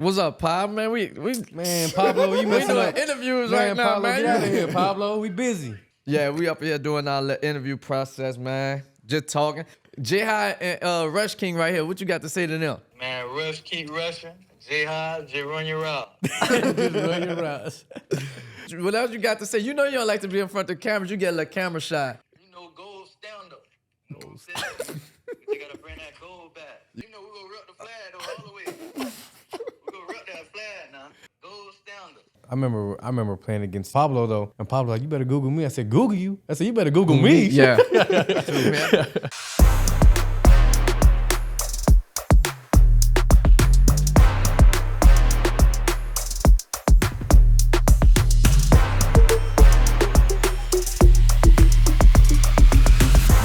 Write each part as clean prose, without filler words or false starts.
What's up, Pop? Man, Man, Pablo, you messing doing up. interviews Man, right now, Pablo, man. get out of here, Pablo. We busy. Yeah, we up here doing our little interview process, man. Just talking. J-High and Rush King right here. What you got to say to them? Man, Rush keep rushing. J-High, J run your route. Just run your routes. What else you got to say? You know you don't like to be in front of the cameras. You get a little camera shy. You know, gold stand up. Gold stand up. You gotta bring that gold back. You know, we gonna rep the flag though, all the way. We gonna rep that flag now. Gold stand up. I remember playing against Pablo though, and Pablo like, you better Google me. I said, Google you? I said, you better Google me. Yeah. True, man.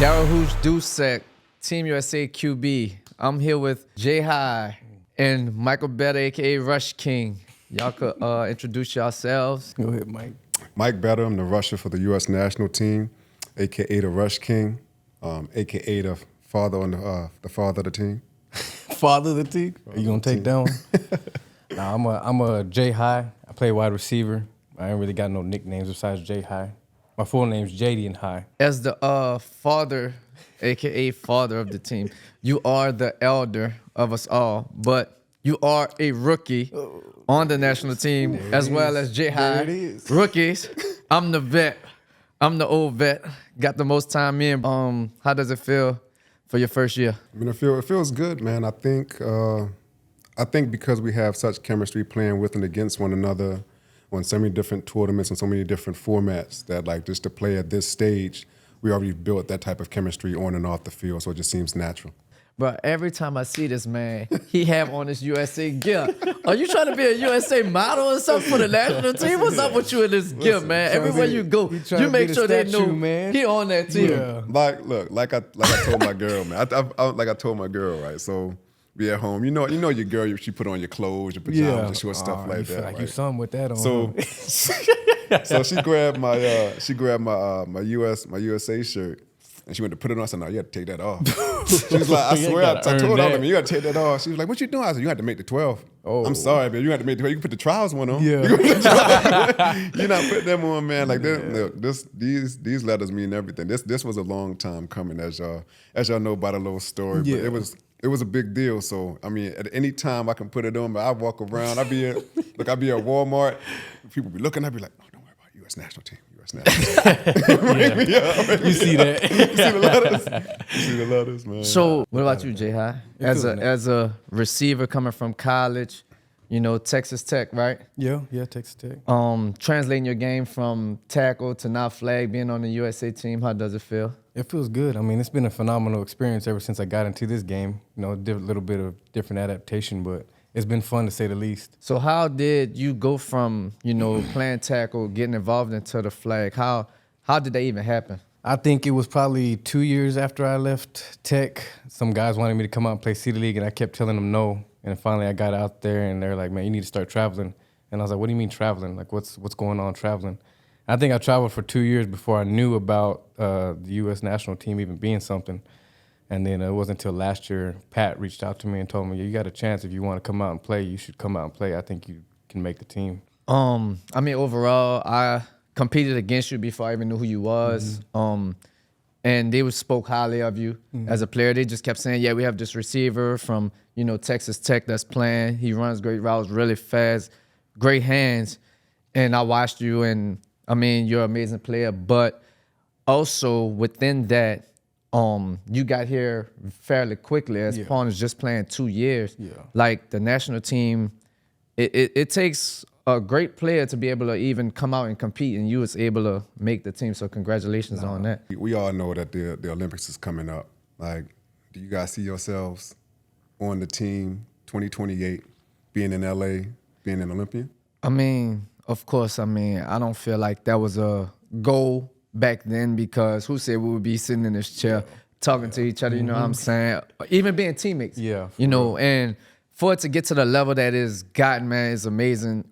Darrell, Housh, Doucette, Team USA QB. I'm here with J-High and Michael Better, a.k.a. Rush King. Y'all could introduce yourselves. Go ahead, Mike. Mike Better, I'm the rusher for the U.S. national team, a.k.a. the Rush King, a.k.a. the father of the team. Father of the team. Are you gonna take that one? Nah, I'm a J-High. I play wide receiver. I ain't really got no nicknames besides J-High. My full name's Jadian High. As the father, a.k.a. father of the team, you are the elder of us all, but you are a rookie on the national team as well as J-High. There it is. Rookies. I'm the vet. I'm the old vet. Got the most time in. How does it feel for your first year? I mean, it feels good, man. I think because we have such chemistry playing with and against one another on so many different tournaments and so many different formats that, like, just to play at this stage, we already built that type of chemistry on and off the field, so it just seems natural. Bro, every time I see this man, he have on his USA gear. Are you trying to be a USA model or something for the national team? What's up with you in this gear, man? Everywhere you go, you make sure they know he on that team. Yeah. Like I told my girl, man. I told my girl, right? So be at home. You know your girl. She put on your clothes, your pajamas, and short stuff like you that. feel like right? you something with that on. So she grabbed my USA shirt. And she went to put it on. I said, no, you got to take that off. She was like, I swear, I told her, you got to take that off. She was like, what you doing? I said, you had to make the 12. Oh. I'm sorry, man. You had to make the 12. You can put the trials one on. Yeah. You're not putting them on, man. Like, these letters mean everything. This was a long time coming, as y'all know by the little story. Yeah. But it was a big deal. So, I mean, at any time I can put it on, but I walk around. I'd be at Walmart. People be looking. I'd be like, oh, don't worry about it. U.S. national team. You see that? You see the letters? You see the letters, man. So, what about you, J-High? As a receiver coming from college, you know, Texas Tech, right? Yeah, Texas Tech. Translating your game from tackle to now flag, being on the USA team, how does it feel? It feels good. I mean, it's been a phenomenal experience ever since I got into this game. You know, a little bit of different adaptation, but it's been fun to say the least. So how did you go from, you know, playing tackle, getting involved into the flag? How did that even happen? I think it was probably 2 years after I left Tech. Some guys wanted me to come out and play City League, and I kept telling them no. And finally I got out there, and they're like, man, you need to start traveling. And I was like, what do you mean traveling? Like, what's going on traveling? I think I traveled for 2 years before I knew about the U.S. national team even being something. And then it wasn't until last year Pat reached out to me and told me, you got a chance. If you want to come out and play, you should come out and play. I think you can make the team. I mean, overall, I competed against you before I even knew who you was. And they spoke highly of you as a player. They just kept saying, yeah, we have this receiver from, you know, Texas Tech that's playing. He runs great routes, really fast, great hands. And I watched you, and I mean, you're an amazing player. But also within that, you got here fairly quickly as Pawn is just playing 2 years. Yeah. Like the national team, it takes a great player to be able to even come out and compete, and you was able to make the team. So congratulations on that. We all know that the Olympics is coming up. Like, do you guys see yourselves on the team 2028, being in LA, being an Olympian? I mean, of course, I mean, I don't feel like that was a goal back then, because who said we would be sitting in this chair talking to each other, you know what I'm saying? Even being teammates. Yeah. You know, and for it to get to the level that it's gotten, man, is amazing.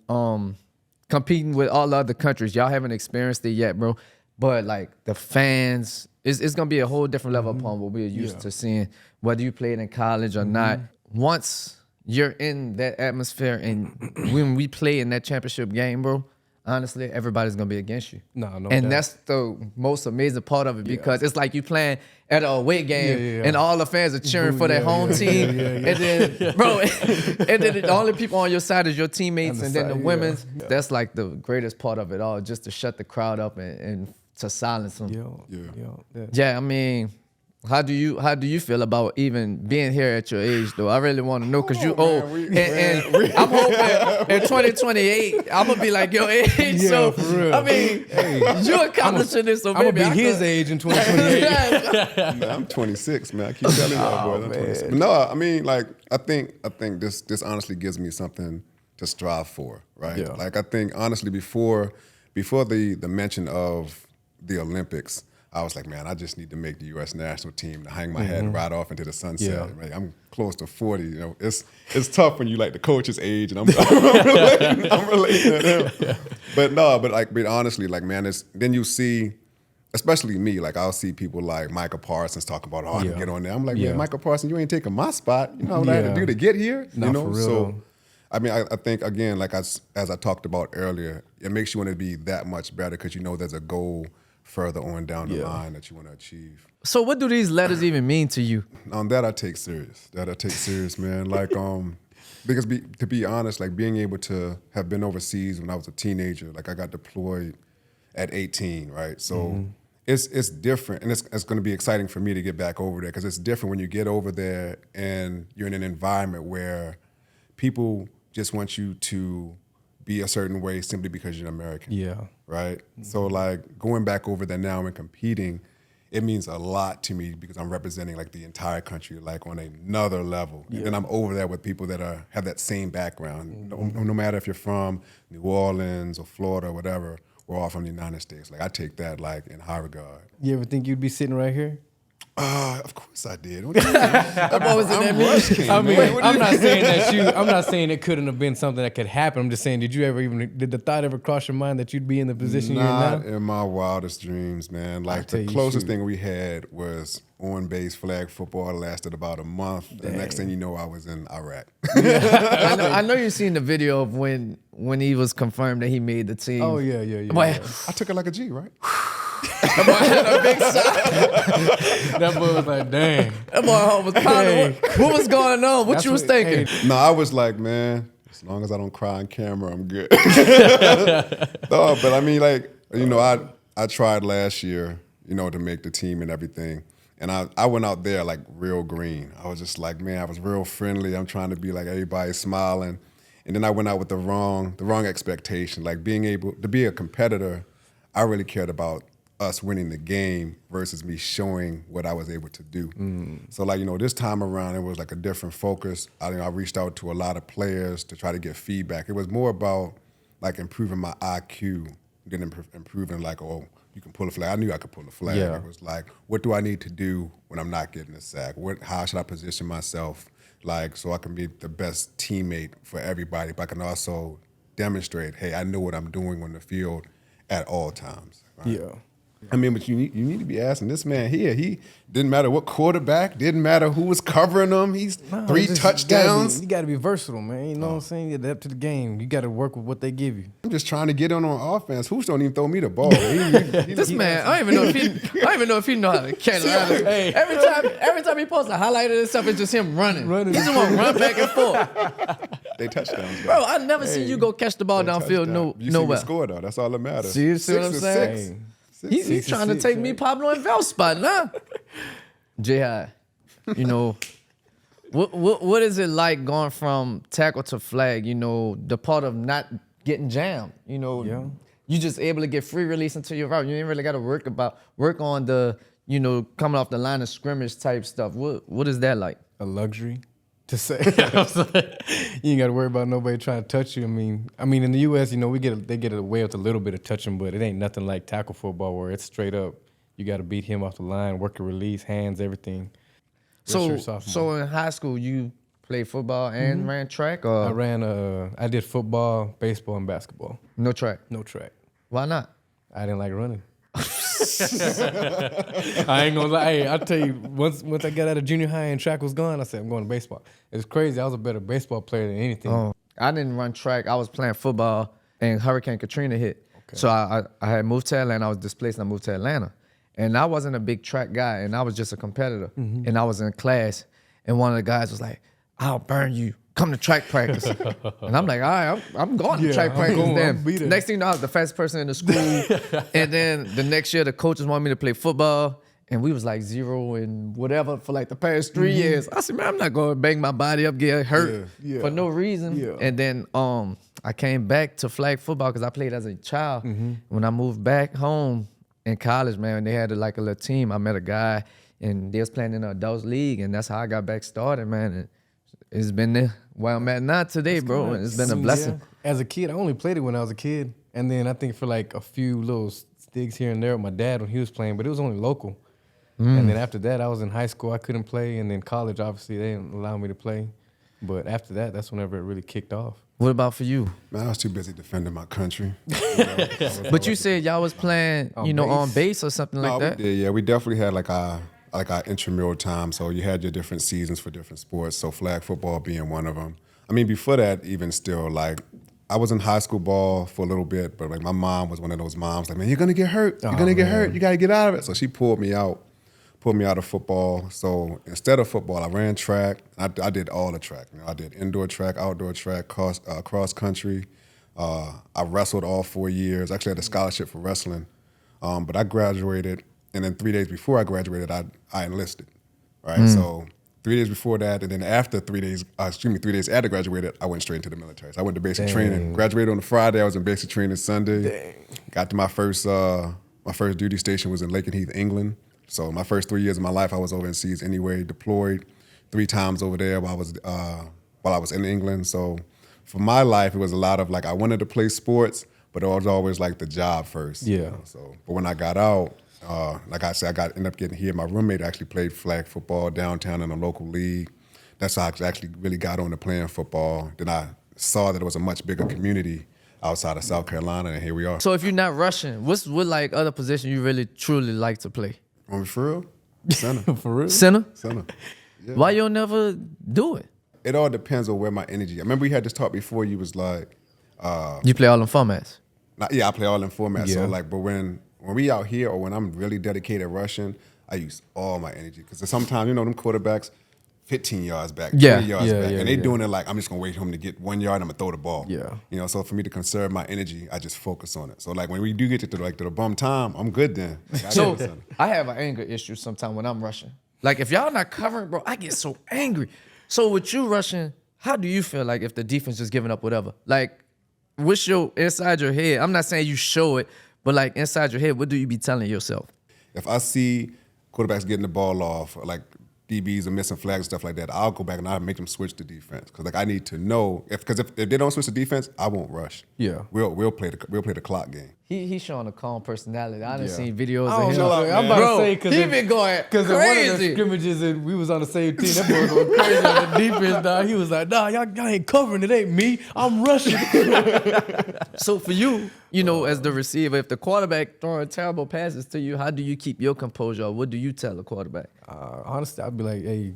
Competing with all the other countries, y'all haven't experienced it yet, bro. But like the fans, it's gonna be a whole different level upon what we're used to seeing, whether you played in college or not. Once you're in that atmosphere, and when we play in that championship game, bro, honestly, everybody's gonna be against you. No and doubt. that's the most amazing part of it because it's like you playing at an away game, and all the fans are cheering for their home team, and then, bro, and then the only people on your side is your teammates, and then the women's. That's like the greatest part of it all, just to shut the crowd up and to silence them. Yeah, I mean, how do you feel about even being here at your age though? I really want to know because you old, and I'm hoping in 2028 I'm gonna be like your age. Yeah, so for real. I mean, you accomplishing this, so I'm gonna maybe be his age in 2028. Man, I'm 26, man. I keep telling y'all, boys, I'm 26. But no, I mean, like, I think this honestly gives me something to strive for, right? Yeah. Like, I think honestly before the mention of the Olympics, I was like, man, I just need to make the U.S. national team to hang my head right off into the sunset. Yeah. Right? I'm close to 40. You know, it's tough when you like the coach's age, and I'm relating to him. But honestly, like, man, then you see, especially me, like I'll see people like Michael Parsons talking about, I can get on there. I'm like, man, Michael Parsons, you ain't taking my spot. You know what I had to do to get here? Not you know, for real. so. I mean, I think, again, like as I talked about earlier, it makes you want to be that much better because you know there's a goal further on down the line that you want to achieve. So what do these letters even mean to you? That I take serious. Man. Like, because to be honest, like being able to have been overseas when I was a teenager, like I got deployed at 18, right? So it's different, and it's going to be exciting for me to get back over there because it's different when you get over there and you're in an environment where people just want you to be a certain way simply because you're American. Yeah. Right? So like going back over there now and competing, it means a lot to me because I'm representing like the entire country like on another level. And then I'm over there with people that have that same background. No matter if you're from New Orleans or Florida or whatever, we're all from the United States. Like I take that like in high regard. You ever think you'd be sitting right here? Of course I did. What do you mean? I'm Rush King, I mean, man. I'm not saying it couldn't have been something that could happen. I'm just saying, did the thought ever cross your mind that you'd be in the position you're in Not now? in my wildest dreams, man. Like tell the you, closest shoot. thing we had was on-base flag football. It lasted about a month. The next thing you know, I was in Iraq. I know you've seen the video of when he was confirmed that he made the team. Oh yeah. Boy, I took it like a G, right? that boy had a big sigh. That boy was like, dang. That boy was pounding. What was going on? What That's you was what- thinking? hey, No, I was like, man, as long as I don't cry on camera, I'm good. No, but I mean, like, you know, I tried last year, you know, to make the team and everything. And I went out there like real green. I was just like, man, I was real friendly. I'm trying to be like everybody smiling. And then I went out with the wrong expectation. Like being able to be a competitor, I really cared about us winning the game versus me showing what I was able to do. So like, you know, this time around, it was like a different focus. I reached out to a lot of players to try to get feedback. It was more about like improving my IQ than improving like, oh, you can pull a flag. I knew I could pull a flag. Yeah. It was like, what do I need to do when I'm not getting a sack? How should I position myself like so I can be the best teammate for everybody, but I can also demonstrate, hey, I know what I'm doing on the field at all times. Right? Yeah. I mean, but you need to be asking this man here. He didn't matter what quarterback, didn't matter who was covering him. He's three touchdowns. You got to be versatile, man. You know what I'm saying? You adapt to the game. You got to work with what they give you. I'm just trying to get on offense. Housh don't even throw me the ball. This man, I don't even know if he know how to catch it. Hey. Every time he posts a highlight of this stuff, it's just him running. He just want to run back and forth. They touchdowns, Bro, I never seen you go catch the ball downfield You see me nowhere. score though. That's all that matters. See what I'm 6 saying? 6. He's trying to take me Pablo and Val spot, nah. J.I., you know, what is it like going from tackle to flag? You know, the part of not getting jammed. You know, you just able to get free release into your route. You ain't really got to work on the, you know, coming off the line of scrimmage type stuff. What is that like? A luxury to say. You ain't got to worry about nobody trying to touch you. I mean, in the U.S., you know, they get away with a little bit of touching, but it ain't nothing like tackle football where it's straight up. You got to beat him off the line, work a release, hands, everything. So in high school, you played football and ran track, or I did football, baseball, and basketball. no track? No track. Why not? I didn't like running. I ain't gonna lie. Hey, I tell you, once I got out of junior high and track was gone, I said I'm going to baseball. It's crazy. I was a better baseball player than anything. I didn't run track. I was playing football, and Hurricane Katrina hit. Okay. So I had moved to Atlanta. I was displaced, and I moved to Atlanta. And I wasn't a big track guy, and I was just a competitor. Mm-hmm. And I was in class, and one of the guys was like, "I'll burn you. Come to track practice." And I'm like, all right, I'm going to track practice then. Next thing you know, I was the fastest person in the school. And then the next year, the coaches wanted me to play football. And we was like 0 and whatever for like the past 3 years. I said, man, I'm not going to bang my body up, get hurt for no reason. Yeah. And then I came back to flag football because I played as a child. Mm-hmm. When I moved back home in college, man, they had like a little team. I met a guy, and they was playing in the adults league. And that's how I got back started, man. And it's been there where I'm at now today, bro. And it's been a blessing. Yeah. As a kid, I only played it when I was a kid. And then I think for like a few little sticks here and there with my dad when he was playing, but it was only local. And then after that, I was in high school. I couldn't play. And then college, obviously, they didn't allow me to play. But after that, that's whenever it really kicked off. What about for you? Man, I was too busy defending my country. But you said y'all was playing, on base or something like that? We definitely had like our intramural time. So you had your different seasons for different sports. So flag football being one of them. I mean, before that, even still, like I was in high school ball for a little bit, but like my mom was one of those moms like, man, you're gonna get hurt. You're gonna get hurt. You gotta get out of it. So she pulled me out of football. So instead of football, I ran track. I did all the track. I did indoor track, outdoor track, cross country. I wrestled all 4 years. Actually had a scholarship for wrestling. But I graduated, and then 3 days before I graduated, I enlisted. Right. So 3 days before that, and then after 3 days, 3 days after I graduated, I went straight into the military. So I went to basic training. Graduated on a Friday. I was in basic training Sunday. Got to my first duty station was in Lakenheath, England. So my first 3 years of my life, I was overseas anyway, deployed 3 times over there while I was in England. So for my life, it was a lot of like, I wanted to play sports, but it was always like the job first. Yeah. But when I got out, like I said, ended up getting here. My roommate actually played flag football downtown in a local league. That's how I actually really got on to playing football. Then I saw that it was a much bigger community outside of South Carolina, and here we are. So if you're not rushing, what like other position you really truly like to play? For real? Center. For real? Center? Center. Yeah. Why you'll never do it? It all depends on where my energy. I remember we had this talk before. You was like, you play all in formats. I play all in formats. Yeah. So like, but when we out here or when I'm really dedicated rushing, I use all my energy because sometimes them quarterbacks 15 yards back, 20 yards back, and they doing it like I'm just gonna wait for him to get 1 yard. I'm gonna throw the ball. Yeah. So for me to conserve my energy, I just focus on it. So like when we do get to the bum time, I'm good then. So I have an anger issue sometimes when I'm rushing. Like if y'all not covering, bro, I get so angry. So with you rushing, how do you feel like if the defense is giving up whatever? Like what's your inside your head? I'm not saying you show it, but like inside your head, what do you be telling yourself? If I see quarterbacks getting the ball off, or like DBs are missing flags and stuff like that, I'll go back and I'll make them switch to defense because like I need to know if they don't switch to defense, I won't rush. Yeah, we'll play the clock game. He's showing a calm personality. I done seen videos of him. I'm about to say because he been going because one of the scrimmages and we was on the same team. That boy going crazy on the defense. Dog, he was like, "Nah, y'all ain't covering. It ain't me. I'm rushing." So for you, as the receiver, if the quarterback throwing terrible passes to you, how do you keep your composure? Or what do you tell the quarterback? Honestly, I'd be like, "Hey,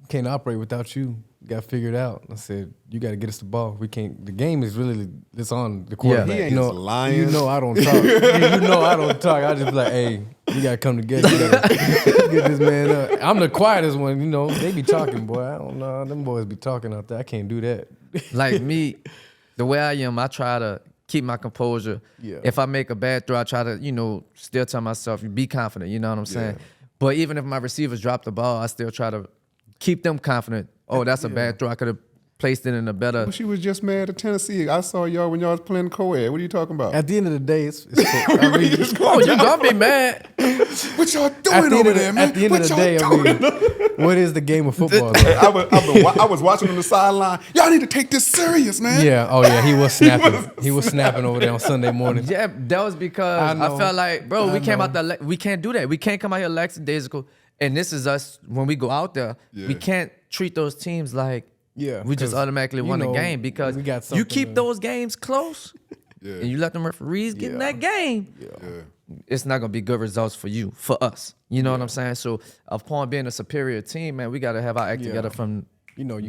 can't operate without you. You got to figure it out." I said, "You got to get us the ball. We can't. The game is really it's on the quarterback. He ain't lying. You know I don't talk. You know I don't talk. I just be like, hey, we got to come together. You gotta get this man up. I'm the quietest one. They be talking, boy. I don't know. Them boys be talking out there. I can't do that. Like me, the way I am, I try to keep my composure. Yeah. If I make a bad throw, I try to, still tell myself, be confident. You know what I'm saying? But even if my receivers drop the ball, I still try to keep them confident. Oh, that's a bad throw. I could have placed it in a better. But she was just mad at Tennessee. I saw y'all when y'all was playing co-ed. What are you talking about? At the end of the day, it's you gonna be mad. What y'all doing over there, man? At the end of the day, what is the game of football? I was watching on the sideline. Y'all need to take this serious, man. Yeah. Oh yeah, he was snapping. He was snapping over there on Sunday morning. Yeah, that was because I felt like, bro, we came out there. We can't do that. We can't come out here lackadaisical. And this is us when we go out there. Yeah. We can't treat those teams like we just automatically won the game because you keep those games close and you let them referees get in that game. it's not gonna be good results for you, for us. You know what I'm saying? So upon being a superior team, man, we gotta have our act together from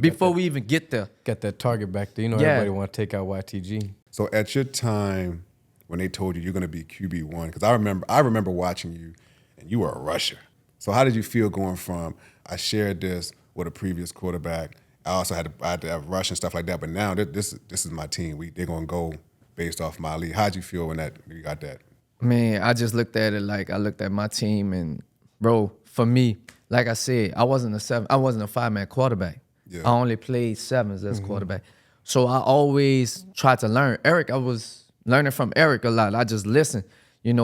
before we even get there. Got that target back there. Everybody want to take out YTG. So at your time, when they told you you're going to be QB1, because I remember watching you, and you were a rusher. So how did you feel going from, I shared this with a previous quarterback, I also had to have rush and stuff like that, but now this is my team. They're going to go based off my lead. How'd you feel when you got that? Man, I just looked at it like I looked at my team, and bro, for me, like I said, I wasn't a 5-man quarterback. Yeah. I only played 7s as quarterback. So I always tried to learn. I was learning from Eric a lot. I just listened, and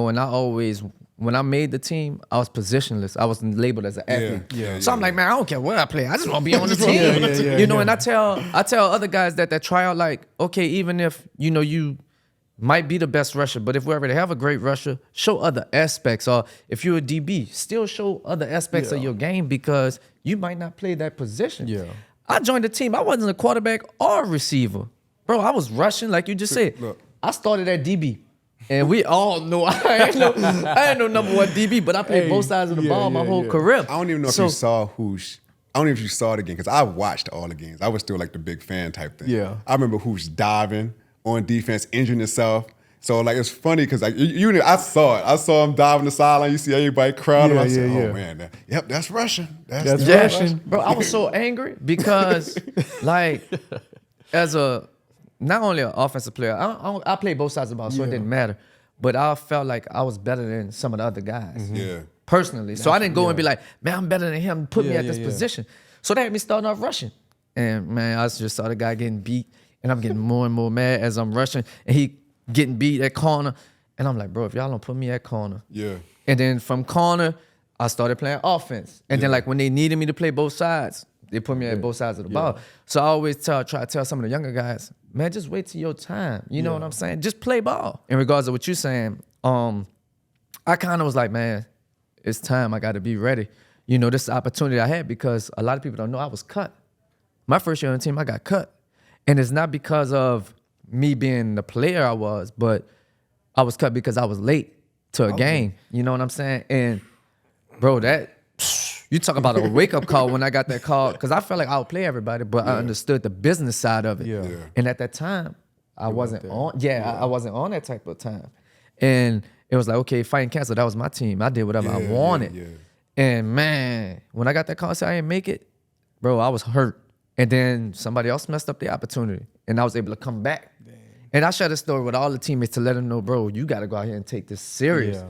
when I made the team, I was positionless. I wasn't labeled as an athlete. So I'm like, man, I don't care where I play. I just want to be on the team. And I tell other guys that try out, like, okay, even if, you might be the best rusher, but if we already have a great rusher, show other aspects. Or if you're a DB, still show other aspects of your game, because you might not play that position. Yeah. I joined the team. I wasn't a quarterback or a receiver. Bro, I was rushing, like you just said. Look. I started at DB. And we all know I ain't no number one DB, but I played both sides of the ball my whole career. I don't even know if you saw Housh. I don't know if you saw it again, because I watched all the games. I was still like the big fan type thing. Yeah. I remember Housh diving on defense, injuring himself. So like it's funny because like I saw it. I saw him dive on the sideline. You see everybody crowding. I said, "Oh man, that's Russian. That's Russian." Bro, I was so angry because like as not only an offensive player, I played both sides of the ball, so it didn't matter. But I felt like I was better than some of the other guys. Yeah. Personally. So I didn't go and be like, man, I'm better than him. Put me at this position. So that had me starting off rushing. And man, I just saw the guy getting beat, and I'm getting more and more mad as I'm rushing, and he getting beat at corner. And I'm like, bro, if y'all don't put me at corner. Yeah. And then from corner, I started playing offense. And then like when they needed me to play both sides, they put me at both sides of the ball. So I always try to tell some of the younger guys, man, just wait till your time. You know what I'm saying? Just play ball. In regards to what you're saying, I kind of was like, man, it's time. I got to be ready. This opportunity I had, because a lot of people don't know I was cut. My first year on the team, I got cut. And it's not because of me being the player I was, but I was cut because I was late to a game. You know what I'm saying? And, bro, you talk about a wake-up call when I got that call, because I felt like I would play everybody, but I understood the business side of it. Yeah. And at that time, I wasn't on that type of time. And it was like, okay, fighting cancer, that was my team. I did whatever I wanted. Yeah. And, man, when I got that call and said I didn't make it, bro, I was hurt. And then somebody else messed up the opportunity, and I was able to come back. Dang. And I shared a story with all the teammates to let them know, bro, you got to go out here and take this serious. Yeah.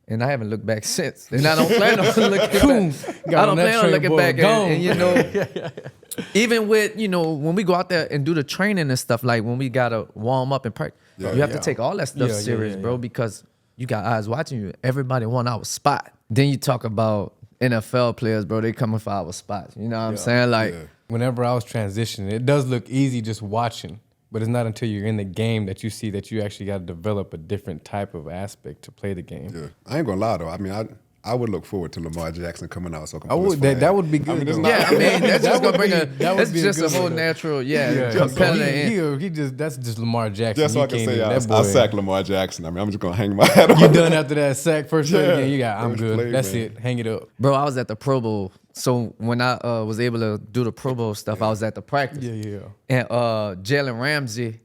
And I haven't looked back since. And I don't plan on looking back. I don't plan on looking back. And even with, when we go out there and do the training and stuff, like when we got to warm up and practice, you have to take all that stuff serious, bro, because you got eyes watching you. Everybody want our spot. Then you talk about NFL players, bro, they coming for our spots. You know what I'm saying? Like, whenever I was transitioning, it does look easy just watching, but it's not until you're in the game that you see that you actually got to develop a different type of aspect to play the game. Yeah, I ain't gonna lie though. I mean, I would look forward to Lamar Jackson coming out. So that would be good. That's just gonna bring that's just a whole natural, competitor. That's just Lamar Jackson. Just so I can say I sacked Lamar Jackson. I mean, I'm just gonna hang my hat on. You done after that sack first game? I'm good. That's it. Hang it up, bro. I was at the Pro Bowl. So when I was able to do the Pro Bowl stuff, I was at the practice. And Jalen Ramsey,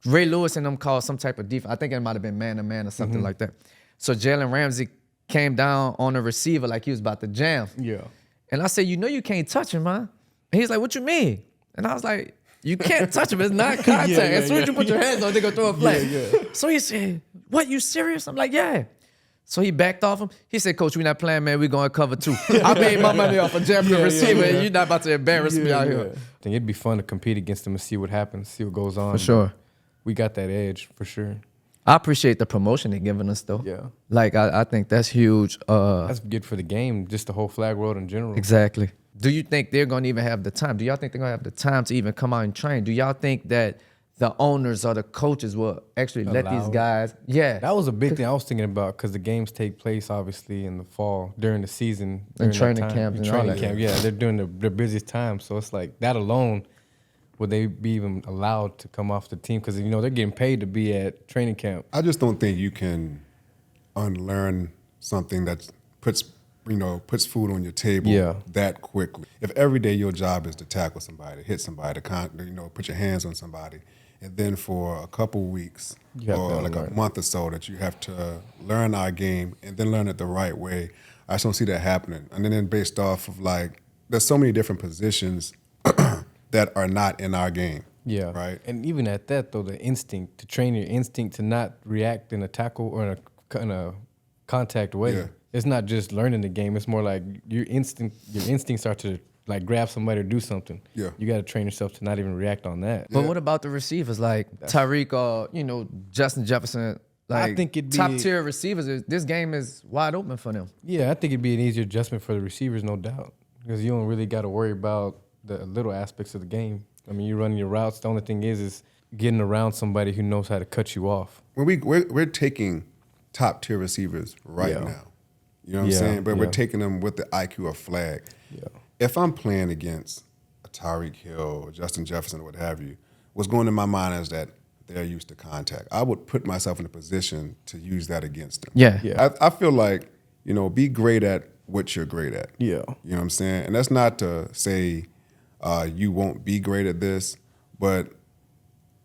Ray Lewis and them called some type of defense. I think it might have been man-to-man or something like that. So Jalen Ramsey came down on the receiver like he was about to jam. Yeah. And I said, you can't touch him, man. And he's like, what you mean? And I was like, you can't touch him. It's not contact. As soon as you put your hands on it, they're going to throw a flag. So he said, what, you serious? I'm like, yeah. So he backed off him. He said, Coach, we're not playing, man. We're going to cover 2. I made my money off of jamming the receiver, and you're not about to embarrass me out here. I think it'd be fun to compete against them and see what happens, see what goes on. For sure. We got that edge, for sure. I appreciate the promotion they're giving us, though. Yeah. Like, I think that's huge. That's good for the game, just the whole flag world in general. Exactly. Do you think they're going to even have the time? Do y'all think they're going to have the time to even come out and train? Do y'all think that the owners or the coaches will actually let these guys? Yeah. That was a big thing I was thinking about, because the games take place, obviously, in the fall, during the season. And training camps and all that. Yeah, they're doing their busiest time. So it's like, that alone, would they be even allowed to come off the team? Because, they're getting paid to be at training camp. I just don't think you can unlearn something that puts food on your table Yeah. that quickly. If every day your job is to tackle somebody, hit somebody, put your hands on somebody, and then for a couple weeks have or to like a unlearn. month or so that you have to learn our game and then learn it the right way, I just don't see that happening. And then based off of like, there's so many different positions that are not in our game. Yeah. Right. And even at that, though, the instinct, to train your instinct to not react in a tackle or in a contact way. Yeah. It's not just learning the game. It's more like your instincts are to like grab somebody or do something. Yeah. You got to train yourself to not even react on that. But what about the receivers like Tyreek or Justin Jefferson? Like, I think it'd be- top tier receivers. This game is wide open for them. Yeah, I think it'd be an easier adjustment for the receivers, no doubt, because you don't really got to worry about the little aspects of the game. I mean, you're running your routes. The only thing is getting around somebody who knows how to cut you off. When we're taking top tier receivers right Yeah. now. You know what I'm Yeah, saying? But yeah. we're taking them with the IQ of flag. Yeah. If I'm playing against a Tyreek Hill or Justin Jefferson or what have you, what's going in my mind is that they're used to contact. I would put myself in a position to use that against them. Yeah. Yeah. I feel like, be great at what you're great at. Yeah. You know what I'm saying? And that's not to say you won't be great at this, but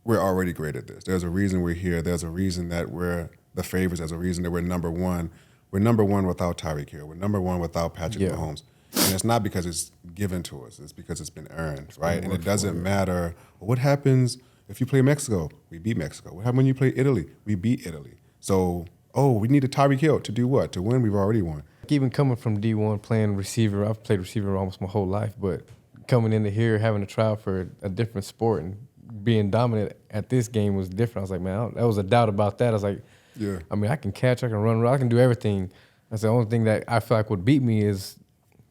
we're already great at this. There's a reason we're here. There's a reason that we're the favorites. There's a reason that we're number one. We're number one without Tyreek Hill. We're number one without Patrick Yeah. Mahomes. And it's not because it's given to us. It's because it's been earned, right? And it doesn't matter what happens if you play Mexico. We beat Mexico. What happens when you play Italy? We beat Italy. So, we need a Tyreek Hill to do what? To win? We've already won. Even coming from D1 playing receiver, I've played receiver almost my whole life, but coming into here, having to try for a different sport and being dominant at this game was different. I was like, man, that was a doubt about that. I was like, Yeah. I mean, I can catch, I can run, I can do everything. That's the only thing that I feel like would beat me is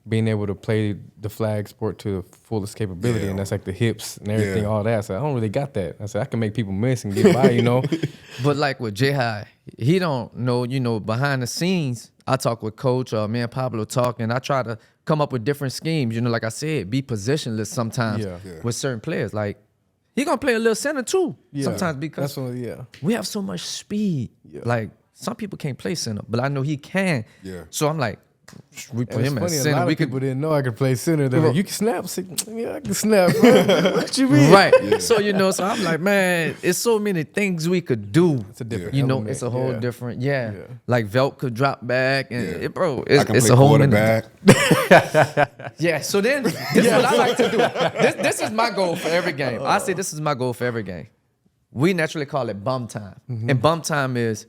being able to play the flag sport to the fullest capability, Yeah. and that's like the hips and everything, Yeah. all that. So I don't really got that. I said, I can make people miss and get by, But like with J-High, he don't know, behind the scenes, I talk with Coach or me and Pablo talk, and I try to come up with different schemes. Like I said, be positionless sometimes Yeah. Yeah. with certain players. Like, he going to play a little center too sometimes because That's what, yeah. we have so much speed. Yeah. Like, some people can't play center, but I know he can. Yeah. So I'm like, we put It's him at funny, a center. lot We of could people didn't know I could play center. They're like, you can snap? I said, yeah, I can snap, bro. What you mean? Right. So, so I'm like, man, it's so many things we could do. It's a different It's a whole element, different, Yeah. Like Velt could drop back and Yeah. it's, I can it's play a whole quarterback. Yeah. So then this is what I like to do. This is my goal for every game. I say this is my goal for every game. We naturally call it bum time. And bum time is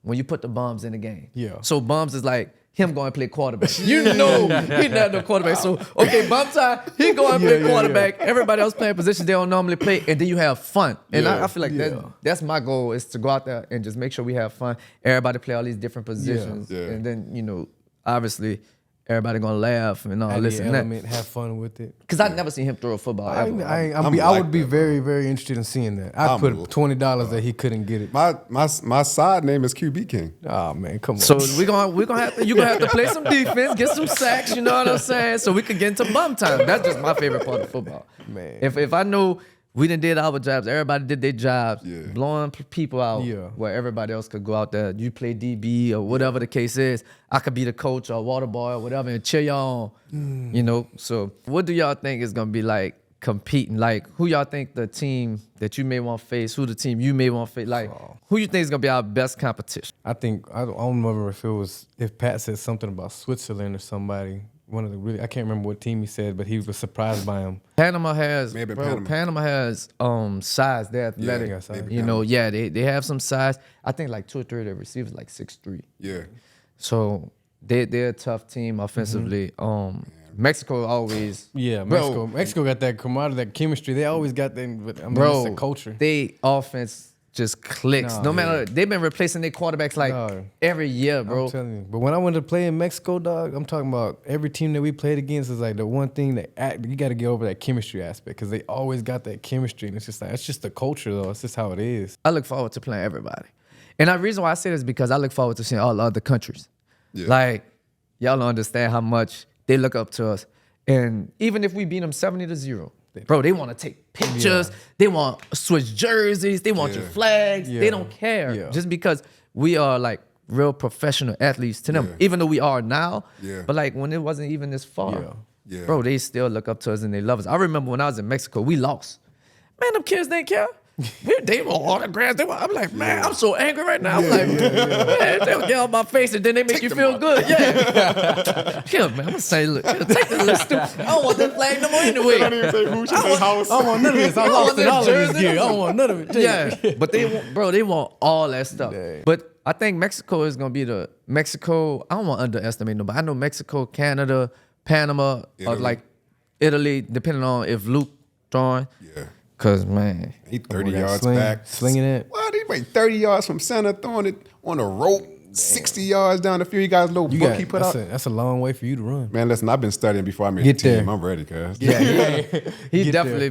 when you put the bums in the game. Yeah. So bums is like him going to play quarterback. He not no quarterback. So, okay, bum time, he going to play quarterback. Everybody else playing positions they don't normally play, and then you have fun. And I feel like that's my goal is to go out there and just make sure we have fun. Everybody play all these different positions. Yeah. And then, obviously, everybody going to laugh and all Add this the and that. element, have fun with it. Because I've never seen him throw a football ever. I like would be that, very, very interested in seeing that. I'd I'm put cool. $20 that he couldn't get it. My side name is QB King. Oh man, come on. So we're gonna have to, you're gonna have to play some defense, get some sacks, you know what I'm saying? So we can get into bum time. That's just my favorite part of football. Man. If I know we done did our jobs, everybody did their jobs, Yeah. blowing people out where everybody else could go out there. You play DB or whatever the case is. I could be the coach or water boy or whatever and cheer y'all on. So what do y'all think is gonna be like competing? Like who y'all think the team that you may want to face, who the team you may want to face, like who you think is gonna be our best competition? I think I don't remember if Pat said something about Switzerland or somebody. One of the I can't remember what team he said, but he was surprised by him. Panama has Maybe Panama Panama. has size. They're athletic. they got size. maybe They have some size. I think like 2 or 3 of their receivers like 6'3". Yeah. So they're a tough team offensively. Mexico always Yeah, Bro. Mexico got that camaraderie, that chemistry. They always got that. But I mean, it's a culture. They offense just clicks. No matter they've been replacing their quarterbacks like No. every year, bro. I'm telling you. But when I went to play in Mexico, dog, I'm talking about every team that we played against is like the one thing that you got to get over that chemistry aspect because they always got that chemistry, and it's just like it's just the culture though. It's just how it is. I look forward to playing everybody. And the reason why I say this is because I look forward to seeing all the other countries. Yeah. Like, y'all don't understand how much they look up to us. And even if we beat them 70-0, bro, they want to take pictures. They want to switch jerseys. They want your flags. Yeah. They don't care. Yeah. Just because we are like real professional athletes to them, even though we are now. Yeah. But like when it wasn't even this far, Yeah. bro, they still look up to us and they love us. I remember when I was in Mexico, we lost. Man, them kids didn't care. They want autographs. I'm like, man, I'm so angry right now. I'm like, man, they'll get on my face and then they make you feel good. Yeah. Yeah, man, I'm gonna say, look, take this little stupid. I don't want that flag no more anyway. I don't even say Housh, I say House. I don't want none of this. I lost in all of this gear. I don't want none of it. Yeah, but they want all that stuff. Dang. But I think Mexico is gonna be Mexico. I don't want to underestimate nobody. I know Mexico, Canada, Panama, or like Italy, depending on if Luke throwing. Yeah. Cause man, He 30 that yards sling, back. slinging it. What? He went 30 yards from center, throwing it on a rope, 60 yards down the field. You guys little book he put out. That's a long way for you to run. Man, listen, I've been studying before I made Get the team. there. I'm ready, cuz. he Get definitely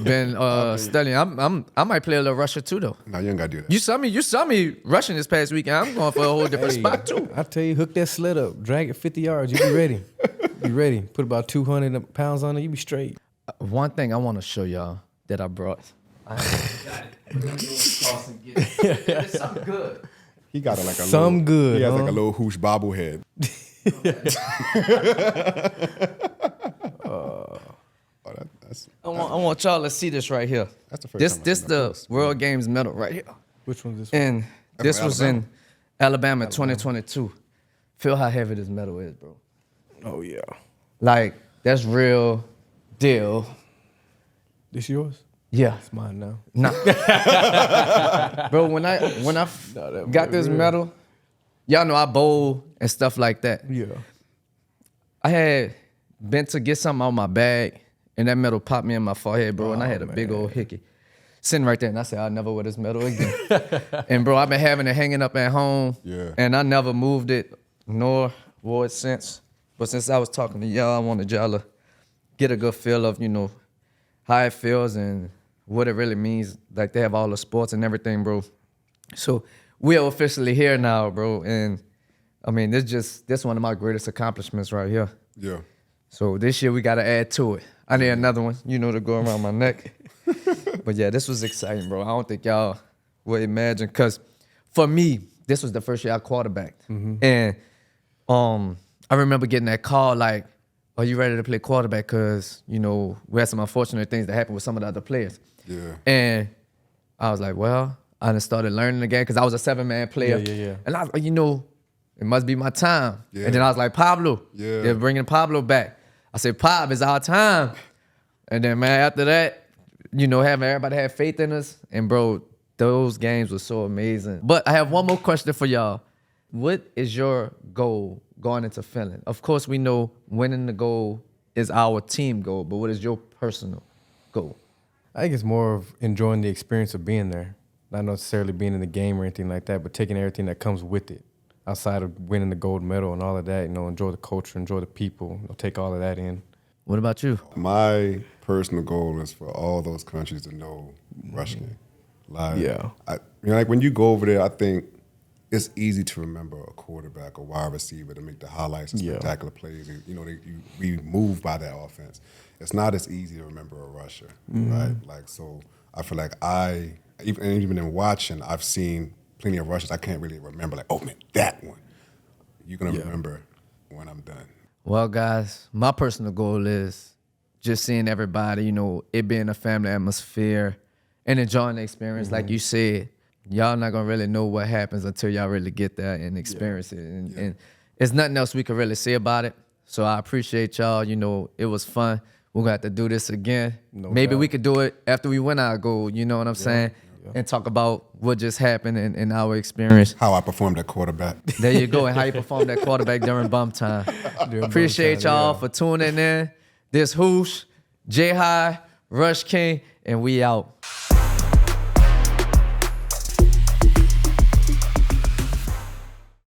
been studying. I might play a little Russia too though. No, you ain't gotta do that. You saw me rushing this past weekend. I'm going for a whole different spot too. I tell you, hook that sled up, drag it 50 yards. You be ready. Be ready. Put about 200 pounds on it. You be straight. One thing I want to show y'all that I brought. It's something good. He got it like a Some little, good, He has like huh? a little Housh bobblehead. That's I want y'all to see this right here. That's the first This time I've this seen the that. World Games medal right here. Which one's this? And this from was in Alabama 2022. Feel how heavy this medal is, bro. Oh yeah. Like that's real deal. This yours? Yeah. It's mine now. Nah. Bro, when I got this medal, y'all know I bowl and stuff like that. Yeah. I had been to get something out of my bag, and that medal popped me in my forehead, bro, and I had a big old hickey. Sitting right there, and I said, I'll never wear this medal again. And bro, I've been having it hanging up at home, and I never moved it, nor wore it since. But since I was talking to y'all, I wanted y'all to get a good feel of, how it feels and what it really means. Like they have all the sports and everything, bro. So we are officially here now, bro. And I mean, this one of my greatest accomplishments right here. Yeah. So this year we got to add to it. I need another one, to go around my neck. But yeah, this was exciting, bro. I don't think y'all would imagine, because for me, this was the first year I quarterbacked. And I remember getting that call like, are you ready to play quarterback? Because, we had some unfortunate things that happened with some of the other players. Yeah. And I was like, well, I done started learning again because I was a 7-man player. Yeah. And I was like, it must be my time. Yeah. And then I was like, Pablo. Yeah. They're bringing Pablo back. I said, Pab, it's our time. And then, man, after that, having everybody have faith in us. And, bro, those games were so amazing. But I have one more question for y'all. What is your goal going into Finland? Of course, we know winning the goal is our team goal, but what is your personal goal? I think it's more of enjoying the experience of being there. Not necessarily being in the game or anything like that, but taking everything that comes with it. Outside of winning the gold medal and all of that, enjoy the culture, enjoy the people, take all of that in. What about you? My personal goal is for all those countries to know Russian. Like, like when you go over there, I think it's easy to remember a quarterback, a wide receiver to make the highlights and spectacular plays. We move by that offense. It's not as easy to remember a rusher, right? Like, so I feel like even in watching, I've seen plenty of rushes I can't really remember. Like, oh man, that one. You're gonna remember when I'm done. Well, guys, my personal goal is just seeing everybody, it being a family atmosphere and enjoying the experience. Like you said, y'all not gonna really know what happens until y'all really get there and experience it. And there's nothing else we can really say about it. So I appreciate y'all. It was fun. We're gonna have to do this again. Maybe we could do it after we win our goal, you know what I'm saying? And talk about what just happened in our experience. How I performed at quarterback. There you go, and how you performed that quarterback during bum time. Appreciate y'all for tuning in. This Housh, J-High, Rush King, and we out.